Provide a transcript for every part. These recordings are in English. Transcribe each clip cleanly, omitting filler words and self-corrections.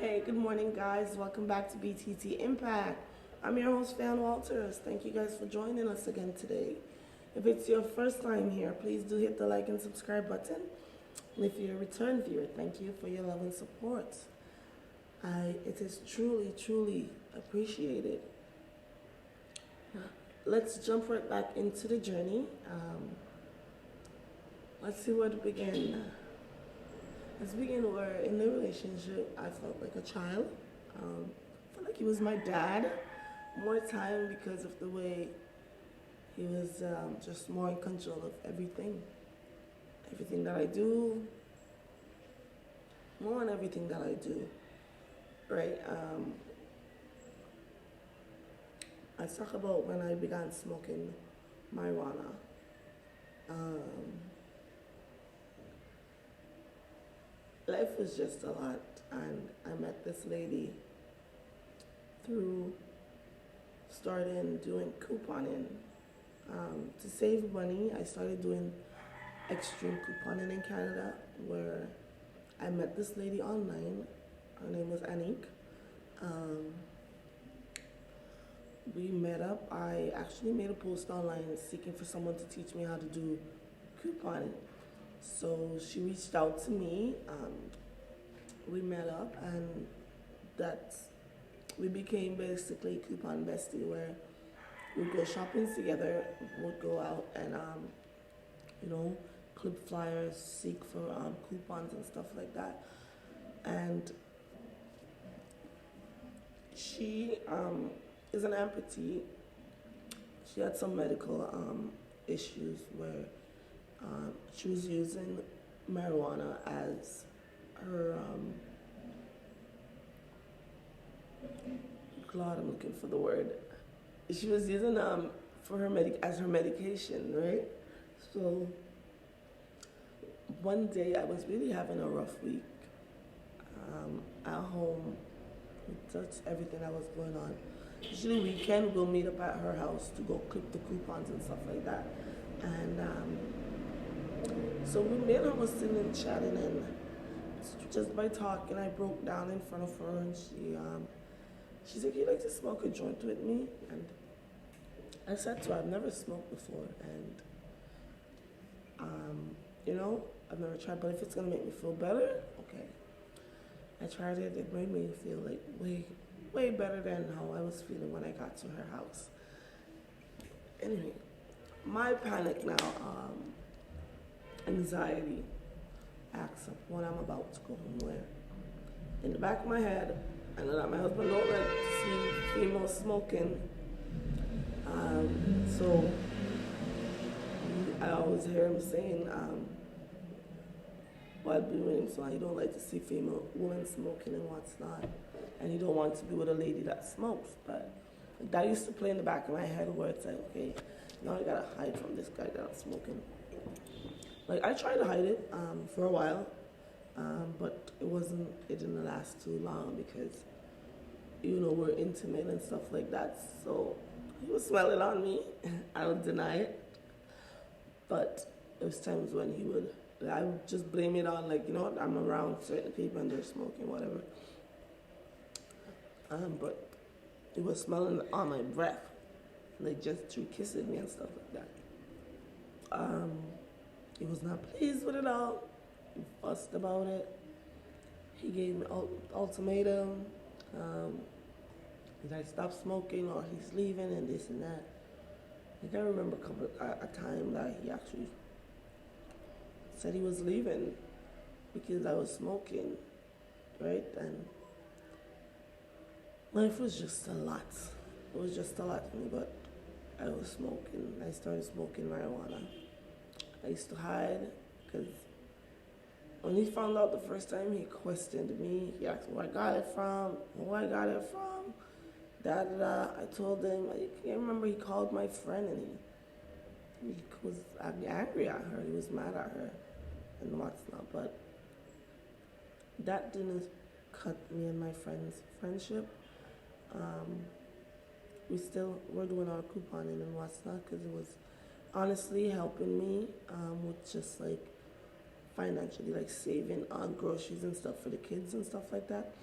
Hey, good morning, guys. Welcome back to Bititi Impact. I'm your host, Fan Walters. Thank you guys for joining us again today. If it's your first time here, please do hit the like and subscribe button. And if you're a return viewer, thank you for your love and support. It is truly, truly appreciated. Let's jump right back into the journey. Let's see where to begin. Let's begin where in the relationship I felt like a child. I felt like he was my dad more time because of the way he was just more in control of everything. Everything that I do, more on everything that I do, right? I talk about when I began smoking marijuana. Um, Life was just a lot, and I met this lady through starting doing couponing. To save money, I started doing extreme couponing in Canada, where I met this lady online. Her name was Anik. Um, we met up. I actually made a post online seeking for someone to teach me how to do couponing. So she reached out to me. We met up, and that's we became basically coupon bestie, where we'd go shopping together. We'd go out and you know, clip flyers, seek for coupons and stuff like that. And she is an amputee. She had some medical issues where she was using marijuana as her God, I'm looking for the word. She was using for her as her medication, right? So one day I was really having a rough week at home. That's everything that was going on. Usually weekend we'll meet up at her house to go clip the coupons and stuff like that. And so me and her was sitting and chatting, and just by talking, I broke down in front of her, and she said, "You like to smoke a joint with me?" And I said to her, "I've never smoked before, and you know, I've never tried, but if it's gonna make me feel better, okay." I tried it. It made me feel like way better than how I was feeling when I got to her house. Anyway, my panic now, anxiety acts up when I'm about to go home, where in the back of my head, I know that my husband don't like to see females smoking. So I always hear him saying, while being with him, so he don't like to see female women smoking and what's not. And he don't want to be with a lady that smokes. But that used to play in the back of my head where it's like, okay, now I gotta hide from this guy that's smoking. Like, I tried to hide it for a while, but it didn't last too long because, you know, we're intimate and stuff like that. So he was smelling on me. I don't deny it. But there was times when I would just blame it on, like, you know what, I'm around certain people and they're smoking, whatever. But it was smelling on my breath, like just through kissing me and stuff like that. He was not pleased with it all. He fussed about it. He gave me ultimatum. Did I stop smoking or he's leaving and this and that. Like, I remember a time that he actually said he was leaving because I was smoking, right? And life was just a lot. It was just a lot for me, but I was smoking. I started smoking marijuana. I used to hide because when he found out the first time, he questioned me. He asked me where I got it from, who I got it from, da da da. I told him, I can't remember, he called my friend and he was angry at her. He was mad at her and what's not. But that didn't cut me and my friend's friendship. We're doing our couponing and what's not because it was honestly helping me with just like financially, like saving on groceries and stuff for the kids and stuff like that.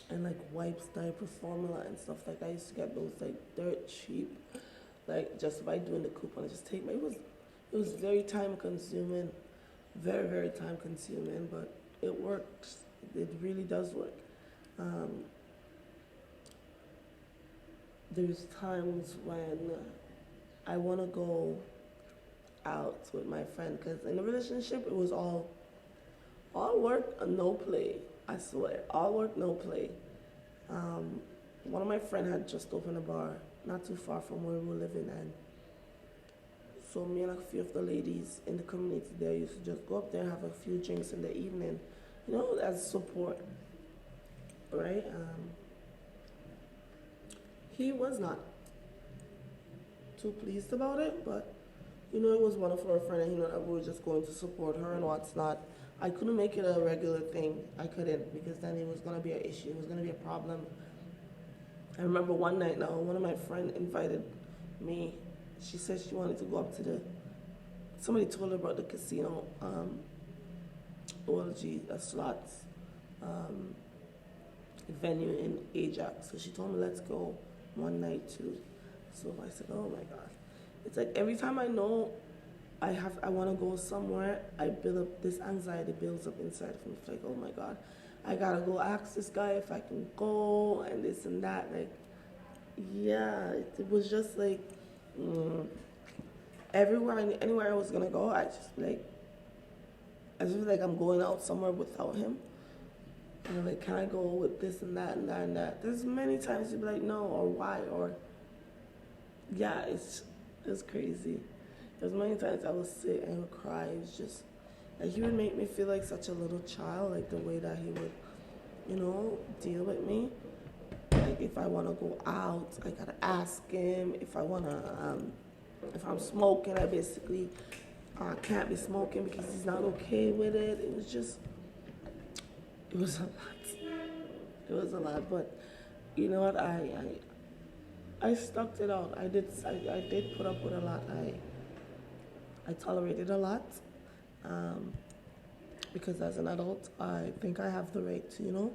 and like wipes, diaper formula and stuff like that. I used to get those like dirt cheap, like just by doing the coupon. I just take my it was very time consuming, very very time consuming, but it works. It really does work. Um, there's times when I want to go out with my friend because in a relationship it was all work and no play. I swear, all work no play. Um, one of my friend had just opened a bar not too far from where we were living, and so me and a few of the ladies in the community there used to just go up there and have a few drinks in the evening, as support, right? He was not too pleased about it, but it was one of our friends, and that we were just going to support her and what's not. I couldn't make it a regular thing. I couldn't because then it was gonna be an issue. It was gonna be a problem. I remember one night now, one of my friends invited me. She said she wanted to go up to somebody told her about the casino, OLG, a slots venue in Ajax. So she told me, let's go one night too. So I said, oh my God. It's like every time I know I want to go somewhere, I build up, this anxiety builds up inside of me. It's like, oh my God, I gotta go ask this guy if I can go and this and that. Like, yeah, it was just like, anywhere I was gonna go, I just feel like I'm going out somewhere without him. And I'm like, can I go with this and that and that and that? There's many times you'd be like, no, or why, or yeah, it's crazy. There's many times I would sit and would cry. It's just like he would make me feel like such a little child, like the way that he would, deal with me. Like if I want to go out, I gotta ask him. If I'm smoking, I basically can't be smoking because he's not okay with it. It was a lot. It was a lot, but you know what? I stuck it out. I did put up with a lot. I tolerated a lot because as an adult, I think I have the right to,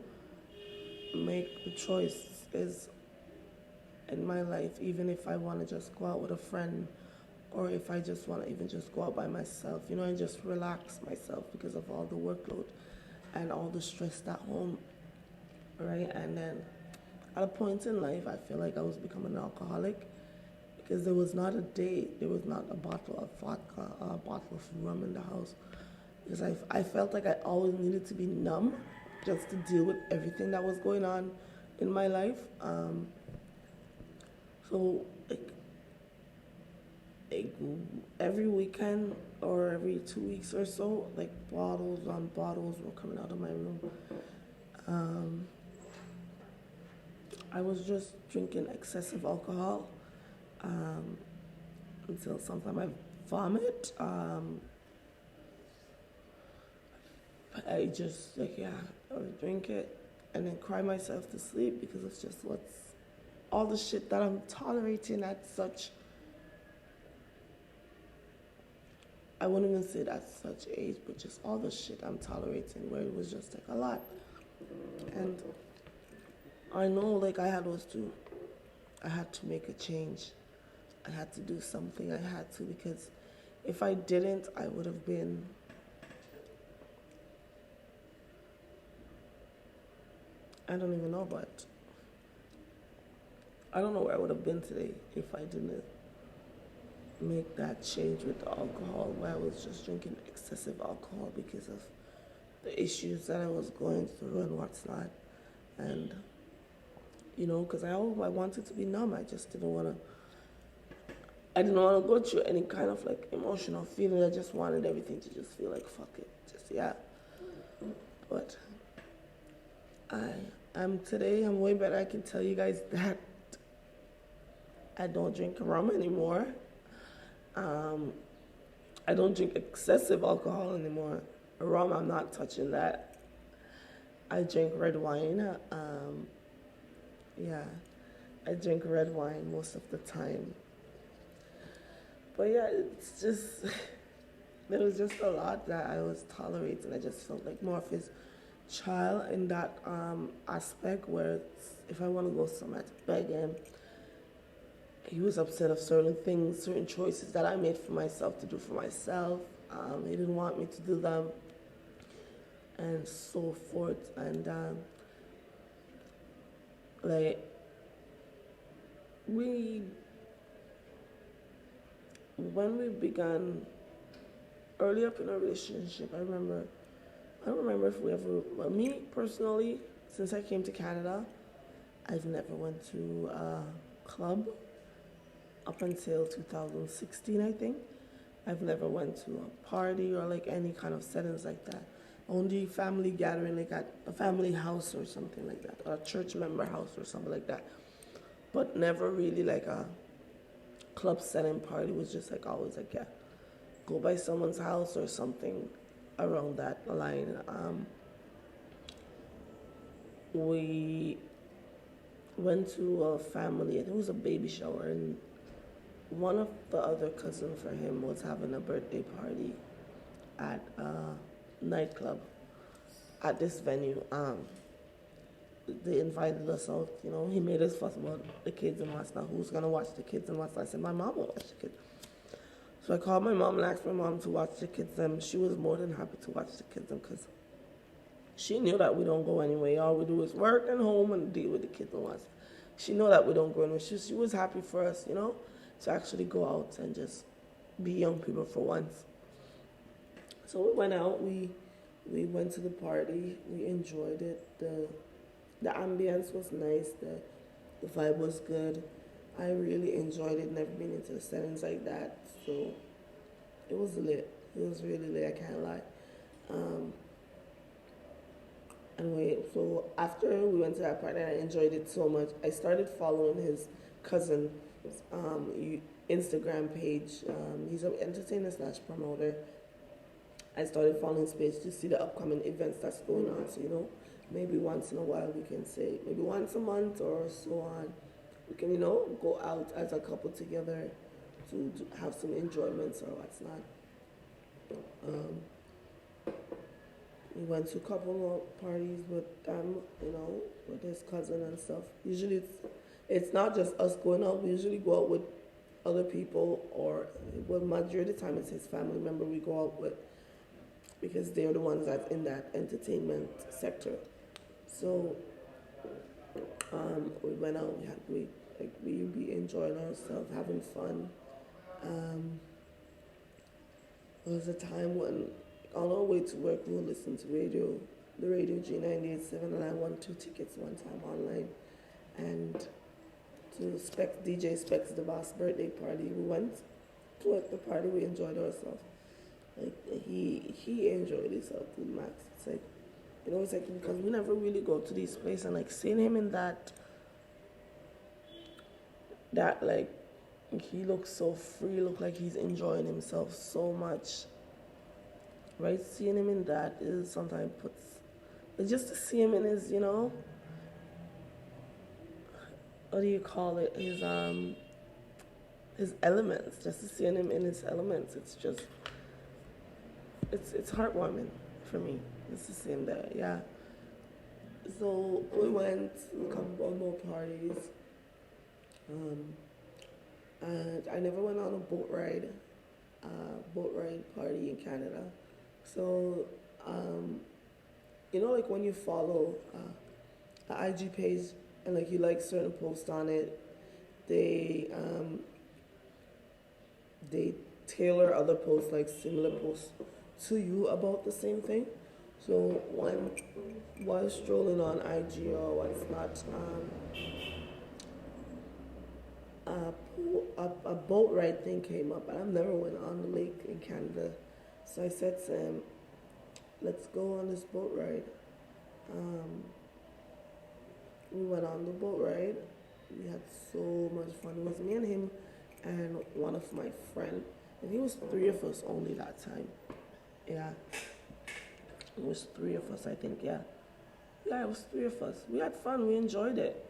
make the choices in my life, even if I want to just go out with a friend or if I just want to even just go out by myself, and just relax myself because of all the workload and all the stress at home, right? And then at a point in life, I feel like I was becoming an alcoholic because there was not a day, there was not a bottle of vodka, a bottle of rum in the house. Because I felt like I always needed to be numb just to deal with everything that was going on in my life. So like every weekend or every 2 weeks or so, like bottles on bottles were coming out of my room. I was just drinking excessive alcohol until sometimes I vomit. But I just I would drink it and then cry myself to sleep because it's just all the shit that I'm tolerating at such, I wouldn't even say at such age, but just all the shit I'm tolerating where it was just like a lot. And I know I had to make a change. I had to do something. I had to, because if I didn't, I would have been I don't even know, but I don't know where I would have been today if I didn't make that change with the alcohol, where I was just drinking excessive alcohol because of the issues that I was going through and what's not. And, because I wanted to be numb. I just didn't want to go through any kind of emotional feeling. I just wanted everything to just feel like, fuck it. But today I'm way better. I can tell you guys that I don't drink rum anymore. I don't drink excessive alcohol anymore. Rum, I'm not touching that. I drink red wine. I drink red wine most of the time. But yeah, it's just, there was just a lot that I was tolerating. I just felt like more of his child in that aspect where if I want to go somewhere to beg him, he was upset of certain things, certain choices that I made for myself to do for myself. He didn't want me to do them, and so forth. And like we, when we began early up in our relationship, I don't remember if we ever, well, me personally, since I came to Canada, I've never went to a club up until 2016, I think. I've never went to a party or like any kind of settings like that. Only family gathering, like at a family house or something like that, or a church member house or something like that. But never really like a club setting party. Was just like always like, yeah, go by someone's house or something around that line. We went to a family, I think it was a baby shower, and one of the other cousins for him was having a birthday party at a nightclub at this venue. They invited us out, you know, he made us fuss about the kids and what's not, who's gonna watch the kids and what's not. I said, my mom will watch the kids. So I called my mom and asked my mom to watch the kids, and she was more than happy to watch the kids because she knew that we don't go anywhere. All we do is work and home and deal with the kids and what's. She knew that we don't go anywhere. She was happy for us, you know, to actually go out and just be young people for once. So we went out. We went to the party. We enjoyed it. The ambience was nice. The vibe was good. I really enjoyed it. Never been into the settings like that. So it was lit. It was really lit. I can't lie. Anyway, so after we went to that party, I enjoyed it so much. I started following his cousin Instagram page. He's an entertainer slash promoter. I started following his page to see the upcoming events that's going on. So, you know, maybe once in a while we can say, maybe once a month or so on, we can, you know, go out as a couple together to have some enjoyments or what's not. We went to a couple more parties with them, you know, with his cousin and stuff. Usually it's not just us going out. We usually go out with other people, or well, majority of the time it's his family member we go out with because they're the ones that's in that entertainment sector. So we went out. We enjoyed ourselves, having fun. There was a time when on our way to work we would listen to the radio G98.7, and I won 2 tickets one time online. And to DJ Specs the Boss birthday party, we went to the party. We enjoyed ourselves. Like he enjoyed himself to the max. It's like, you know, it's like because we never really go to these places, and like seeing him in that like he looks so free, look like he's enjoying himself so much. Right, seeing him in that is sometimes it's just to see him in his, you know, what do you call it? His elements. Just to see him in his elements, it's just it's heartwarming for me. Just to see him there, yeah. So we went to a couple more parties, and I never went on a boat ride party in Canada. So, you know, like when you follow an IG page and like you like certain posts on it, they tailor other posts, like similar posts to you about the same thing. So while strolling on IG or what's not, a boat ride thing came up, and I've never went on the lake in Canada. So I said to him, let's go on this boat ride. We went on the boat ride. We had so much fun. It was me and him and one of my friends. I think it was 3 of us only that time. Yeah. It was 3 of us, I think, yeah. Yeah, it was 3 of us. We had fun. We enjoyed it.